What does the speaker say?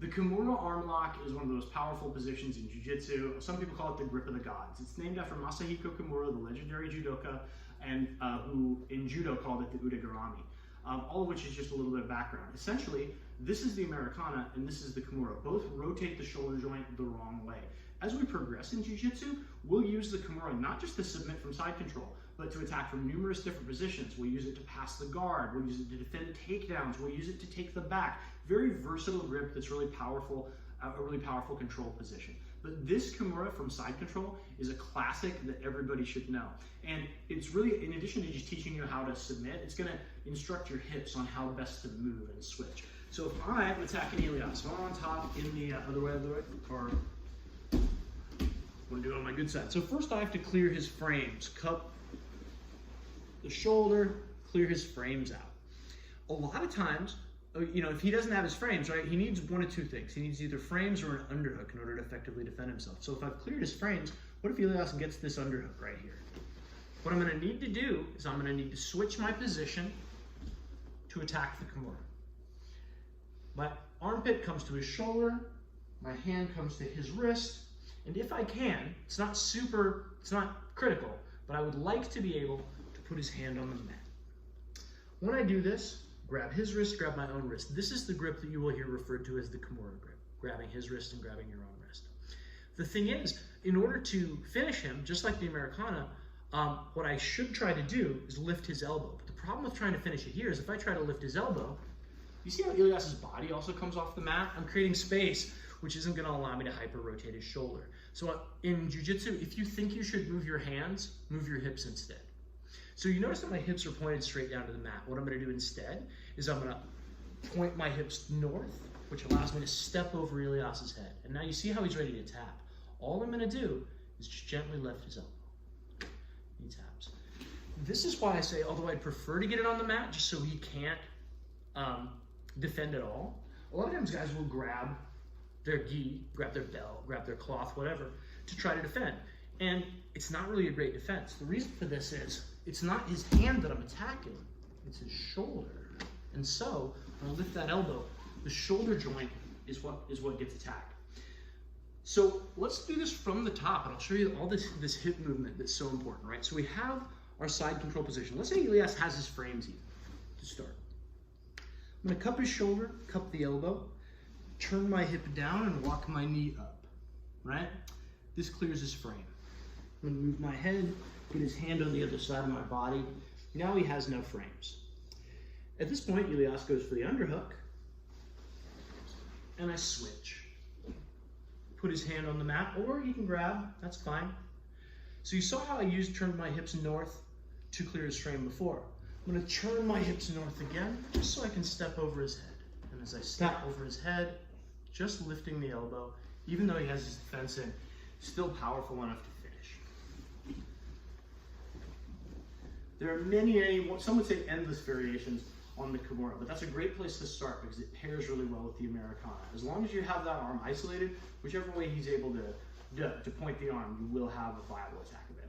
The Kimura arm lock is one of the most powerful positions in jiu-jitsu. Some people call it the grip of the gods. It's named after Masahiko Kimura, the legendary judoka, and who in judo called it the udegarami. All of which is just a little bit of background. Essentially, this is the Americana and this is the Kimura. Both rotate the shoulder joint the wrong way. As we progress in jiu-jitsu, we'll use the Kimura not just to submit from side control, but to attack from numerous different positions. We'll use it to pass the guard, we'll use it to defend takedowns, we'll use it to take the back. Very versatile grip that's really powerful, a really powerful control position. But this Kimura from side control is a classic that everybody should know. And it's really, in addition to just teaching you how to submit, it's gonna instruct your hips on how best to move and switch. So if I'm attacking Elias, so I'm on top in the other way, or I'm gonna do it on my good side. So first I have to clear his frames, cup the shoulder, clear his frames out. A lot of times, if he doesn't have his frames, right, he needs one of two things. He needs either frames or an underhook in order to effectively defend himself. So if I've cleared his frames, what if Elias gets this underhook right here? What I'm gonna need to do is I'm gonna need to switch my position to attack the Kimura. My armpit comes to his shoulder, my hand comes to his wrist, and if I can, it's not critical, but I would like to be able to put his hand on the mat. When I do this, grab his wrist, grab my own wrist. This is the grip that you will hear referred to as the Kimura grip, grabbing his wrist and grabbing your own wrist. The thing is, in order to finish him, just like the Americana, what I should try to do is lift his elbow. But the problem with trying to finish it here is if I try to lift his elbow, you see how Elias's body also comes off the mat? I'm creating space, which isn't gonna allow me to hyper-rotate his shoulder. So in jiu-jitsu, if you think you should move your hands, move your hips instead. So you notice that my hips are pointed straight down to the mat. What I'm gonna do instead is I'm gonna point my hips north, which allows me to step over Elias's head. And now you see how he's ready to tap. All I'm gonna do is just gently lift his elbow. He taps. This is why I say, although I'd prefer to get it on the mat just so he can't defend at all, a lot of times guys will grab their gi, grab their belt, grab their cloth, whatever, to try to defend. And it's not really a great defense. The reason for this is, it's not his hand that I'm attacking, it's his shoulder. And so, when I lift that elbow, the shoulder joint is what gets attacked. So let's do this from the top, and I'll show you all this hip movement that's so important, right? So we have our side control position. Let's say Elias has his frames even, to start. I'm gonna cup his shoulder, cup the elbow, turn my hip down and walk my knee up, right? This clears his frame. I'm gonna move my head, get his hand on the other side of my body. Now he has no frames. At this point, Elias goes for the underhook, and I switch. Put his hand on the mat, or he can grab, that's fine. So you saw how I turned my hips north to clear his frame before. I'm gonna turn my hips north again, just so I can step over his head. And as I step over his head, just lifting the elbow, even though he has his defense in, still powerful enough to finish. There are many, some would say endless variations on the Kimura, but that's a great place to start because it pairs really well with the Americana. As long as you have that arm isolated, whichever way he's able to point the arm, you will have a viable attack ability.